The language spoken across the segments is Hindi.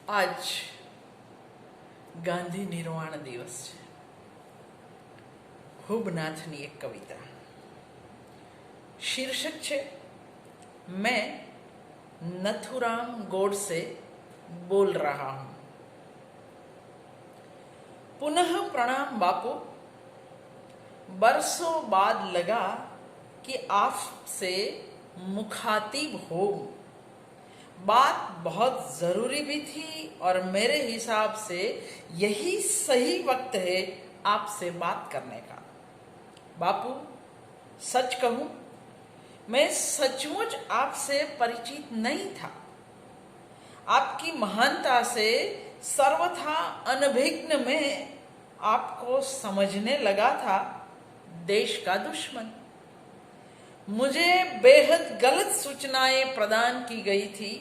આજ ગાંધી નિર્વાણ દિવસ છે. હુબનાથની એક કવિતા. शीर्षक છે मैं नथुराम गोडसे बोल रहा हूं. पुनः प्रणाम बापू. बरसों बाद लगा कि आपसे मुखातिब हो. बात बहुत जरूरी भी थी और मेरे हिसाब से यही सही वक्त है आपसे बात करने का. बापू, सच कहूं, मैं सचमुच आपसे परिचित नहीं था. आपकी महानता से सर्वथा अनभिज्ञ में आपको समझने लगा था देश का दुश्मन. मुझे बेहद गलत सूचनाएं प्रदान की गई थी.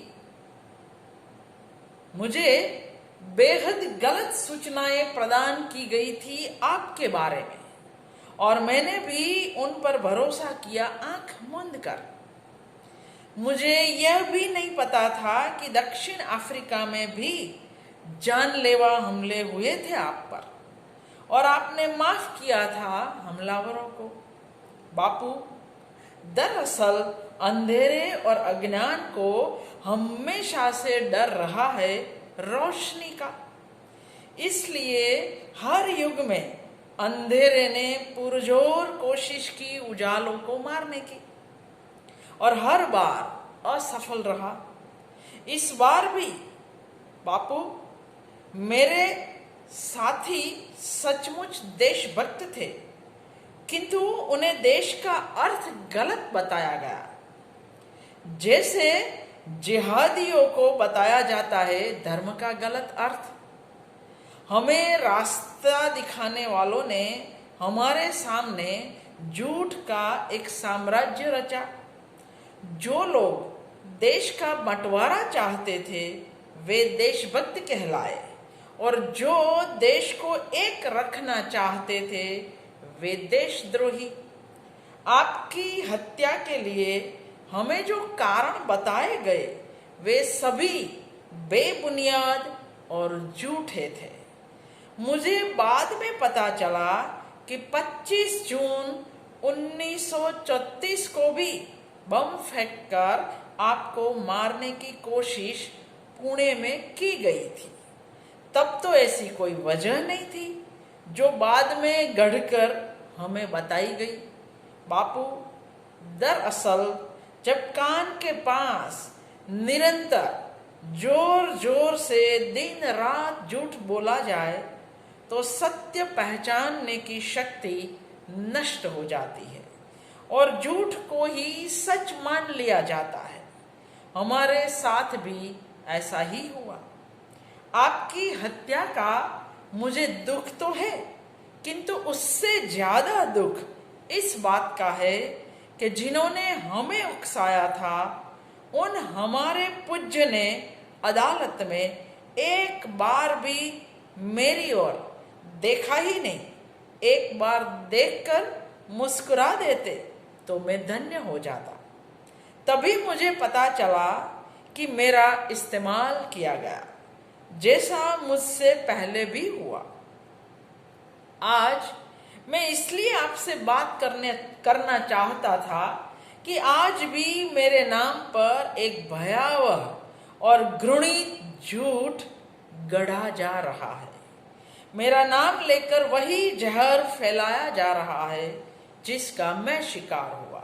मुझे बेहद गलत सूचनाएं प्रदान की गई थी आपके बारे में और मैंने भी उन पर भरोसा किया आंख मूंद कर. मुझे यह भी नहीं पता था कि दक्षिण अफ्रीका में भी जानलेवा हमले हुए थे आप पर और आपने माफ किया था हमलावरों को. बापू, दरअसल अंधेरे और अज्ञान को हमेशा से डर रहा है रोशनी का. इसलिए हर युग में अंधेरे ने पुरजोर कोशिश की उजालों को मारने की और हर बार असफल रहा. इस बार भी बापू, मेरे साथी सचमुच देशभक्त थे, किंतु उन्हें देश का अर्थ गलत बताया गया. जैसे जिहादियों को बताया जाता है धर्म का गलत अर्थ. हमें रास्ता दिखाने वालों ने हमारे सामने झूठ का एक साम्राज्य रचा. जो लोग देश का बंटवारा चाहते थे वे देशभक्त कहलाए और जो देश को एक रखना चाहते थे वे देशद्रोही. आपकी हत्या के लिए हमें जो कारण बताए गए वे सभी बेबुनियाद और झूठे थे. मुझे बाद में पता चला कि 25 जून 1934 को भी बम फेंककर आपको मारने की कोशिश पुणे में की गई थी. तब तो ऐसी कोई वजह नहीं थी जो बाद में गढ़कर हमें बताई गई. बापू, दरअसल जब कान के पास निरंतर जोर जोर से दिन रात झूठ बोला जाए तो सत्य पहचानने की शक्ति नष्ट हो जाती है और झूठ को ही सच मान लिया जाता है. हमारे साथ भी ऐसा ही हुआ. आपकी हत्या का मुझे दुख तो है, किंतु उससे ज्यादा दुख इस बात का है कि जिन्होंने हमें उकसाया था उन हमारे पूज्य ने अदालत में एक बार भी मेरी ओर देखा ही नहीं. एक बार देखकर मुस्कुरा देते तो मैं धन्य हो जाता. तभी मुझे पता चला कि मेरा इस्तेमाल किया गया, जैसा मुझसे पहले भी हुआ. आज मैं इसलिए आपसे बात करना चाहता था कि आज भी मेरे नाम पर एक भयावह और घृणित झूठ गढ़ा जा रहा है. मेरा नाम लेकर वही जहर फैलाया जा रहा है जिसका मैं शिकार हुआ.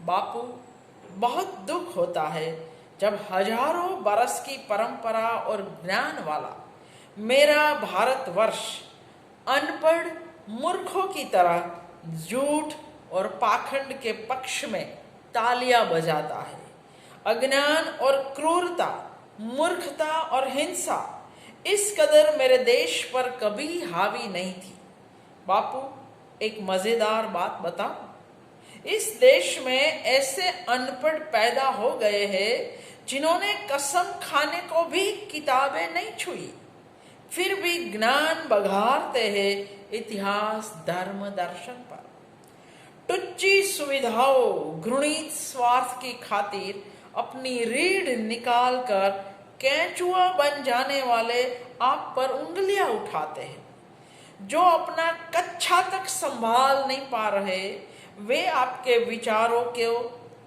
बापू, बहुत दुख होता है जब हजारों बरस की परंपरा और ज्ञान वाला मेरा भारतवर्ष अनपढ़ मूर्खों की तरह झूठ और पाखंड के पक्ष में तालियां बजाता है. अज्ञान और क्रूरता, मूर्खता और हिंसा इस कदर मेरे देश पर कभी हावी नहीं थी. बापू, एक मजेदार बात बताओ. इस देश में ऐसे अनपढ़ पैदा हो गए हैं जिन्होंने कसम खाने को भी किताबें नहीं छुई, फिर भी ज्ञान बघारते हैं इतिहास, धर्म, दर्शन पर. टुच्ची सुविधाओं, घृणित स्वार्थ की खातिर अपनी रीढ़ निकालकर केंचुआ बन जाने वाले आप पर उंगलियां उठाते हैं, जो अपना कच्छा तक संभाल नहीं पा रहे, वे आपके विचारों को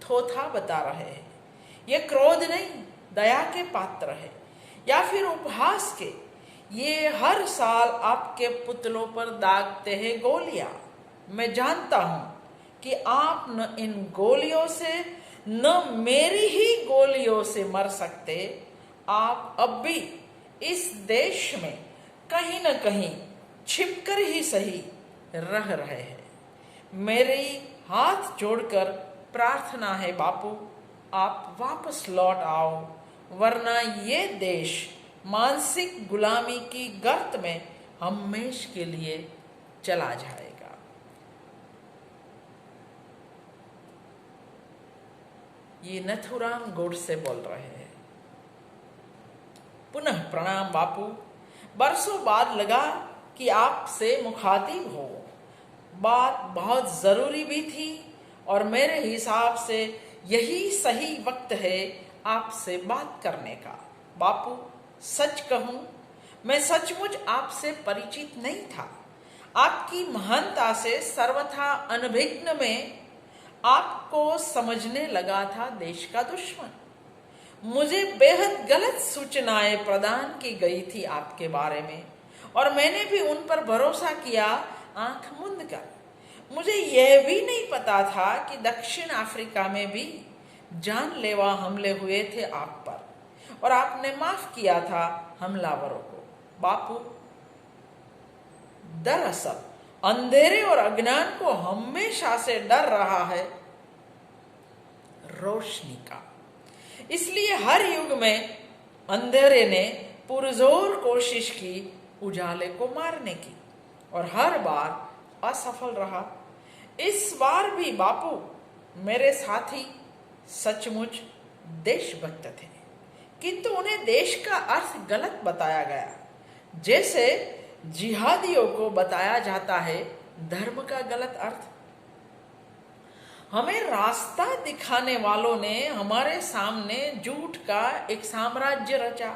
थोथा बता रहे हैं। ये क्रोध नहीं, दया के पात्र है या फिर उपहास के। ये हर साल आपके पुतलों पर दागते हैं गोलियां। मैं जानता हूं कि आप न इन गोलियों से न मेरी ही गोलियों से मर सकते। आप अब भी इस देश में कहीं न कहीं छिपकर ही सही रह रहे हैं। मेरी हाथ जोड़कर प्रार्थना है बापू, आप वापस लौट आओ, वरना ये देश मानसिक गुलामी की गर्त में हमेशा के लिए चला जाएगा। ये नथुराम गोडसे बोल रहे हैं। पुनः प्रणाम बापू, बरसों बाद लगा कि आपसे मुखातिब हो। बात बहुत जरूरी भी थी और मेरे हिसाब से यही सही वक्त है आपसे बात करने का। बापू, सच कहूं, मैं सचमुच आपसे परिचित नहीं था। आपकी महानता से सर्वथा अनभिज्ञ में आपको समझने लगा था देश का दुश्मन। मुझे बेहद गलत सूचनाएं प्रदान की गई थी आपके बारे में और मैंने भी उन पर भरोसा किया आंख मूंद कर। मुझे यह भी नहीं पता था कि दक्षिण अफ्रीका में भी जानलेवा हमले हुए थे आप पर और आपने माफ किया था हमलावरों को। बापू, दरअसल अंधेरे और अज्ञान को हमेशा से डर रहा है रोशनी का। इसलिए हर युग में अंधेरे ने पुरजोर कोशिश की उजाले को मारने की और हर बार असफल रहा। इस बार भी बापू, मेरे साथी सचमुच देशभक्त थे, किंतु उन्हें देश का अर्थ गलत बताया गया, जैसे जिहादियों को बताया जाता है धर्म का गलत अर्थ। हमें रास्ता दिखाने वालों ने हमारे सामने झूठ का एक साम्राज्य रचा।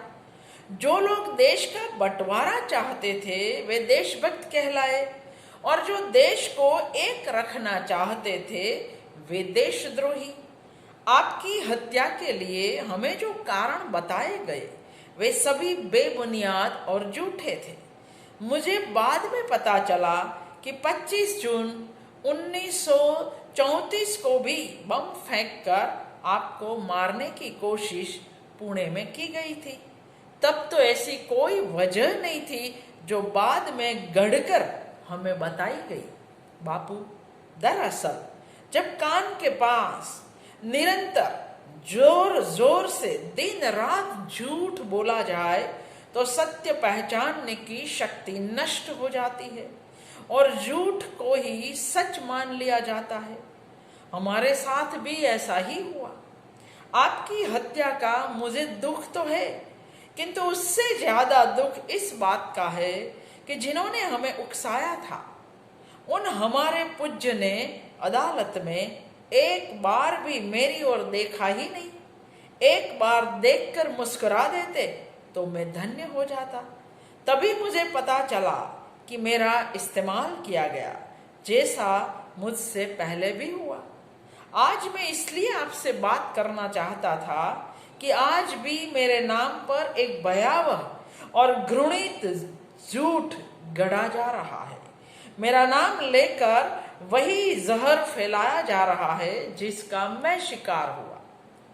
जो लोग देश का बंटवारा चाहते थे वे देशभक्त कहलाए और जो देश को एक रखना चाहते थे वे देशद्रोही। आपकी हत्या के लिए हमें जो कारण बताए गए वे सभी बेबुनियाद और झूठे थे। मुझे बाद में पता चला कि 25 जून 1934 को भी बम फेंककर आपको मारने की कोशिश पुणे में की गई थी। तब तो ऐसी कोई वजह नहीं थी जो बाद में गढ़कर हमें बताई गई। बापू, दरअसल जब कान के पास निरंतर जोर जोर से दिन रात झूठ बोला जाए तो सत्य पहचानने की शक्ति नष्ट हो जाती है और झूठ को ही सच मान लिया जाता है। हमारे साथ भी ऐसा ही हुआ। आपकी हत्या का मुझे दुख तो है, किंतु उससे ज्यादा दुख इस बात का है कि जिन्होंने हमें उकसाया था उन हमारे पूज्य ने अदालत में एक बार भी मेरी ओर देखा ही नहीं। एक बार देखकर मुस्कुरा देते तो मैं धन्य हो जाता। तभी मुझे पता चला कि मेरा इस्तेमाल किया गया, जैसा मुझसे पहले भी हुआ। आज मैं इसलिए आपसे बात करना चाहता था कि आज भी मेरे नाम पर एक भयावह और घृणित झूठ गढ़ा जा रहा है। मेरा नाम लेकर वही जहर फैलाया जा रहा है जिसका मैं शिकार हुआ।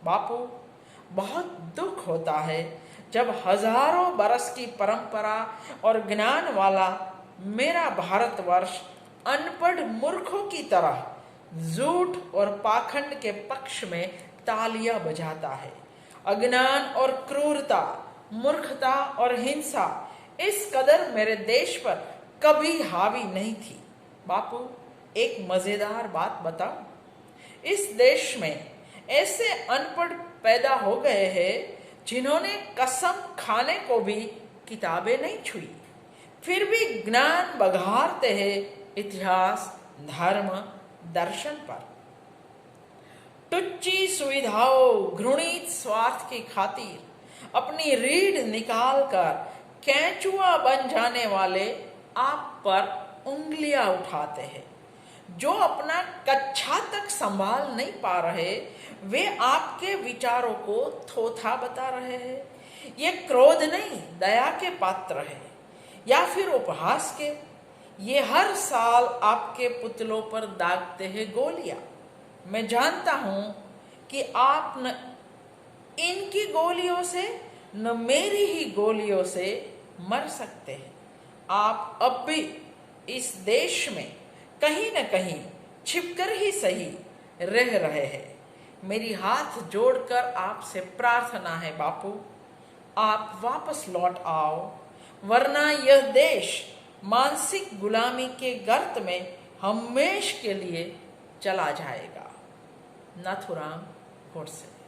बापू, बहुत दुख होता है जब हजारों बरस की परंपरा और ज्ञान वाला मेरा भारतवर्ष अनपढ़ मूर्खों की तरह झूठ और पाखंड के पक्ष में तालियां बजाता है। अज्ञान और क्रूरता, मूर्खता और हिंसा इस कदर मेरे देश पर कभी हावी नहीं थी। बापू, एक मजेदार बात बताओ, इस देश में ऐसे अनपढ़ पैदा हो गए हैं जिन्होंने कसम खाने को भी किताबें नहीं छुई, फिर भी ज्ञान बघारते हैं इतिहास, धर्म, दर्शन पर। टुच्ची सुविधाओं, घृणित स्वार्थ की खातिर अपनी रीढ़ निकालकर कैंचुआ बन जाने वाले आप पर उंगलियां उठाते हैं। जो अपना कक्षा तक संभाल नहीं पा रहे, वे आपके विचारों को थोथा बता रहे हैं। ये क्रोध नहीं, दया के पात्र है, या फिर उपहास के। ये हर साल आपके पुतलों पर दागते हैं गोलियां। मैं जानता हूं कि आप न इनकी गोलियों से न मेरी ही गोलियों से मर सकते हैं। आप अब भी इस देश में कहीं न कहीं छिपकर ही सही रह रहे हैं। मेरी हाथ जोड़कर आपसे प्रार्थना है बापू, आप वापस लौट आओ, वरना यह देश मानसिक गुलामी के गर्त में हमेश के लिए चला जाएगा। नाथुराम गोडसे।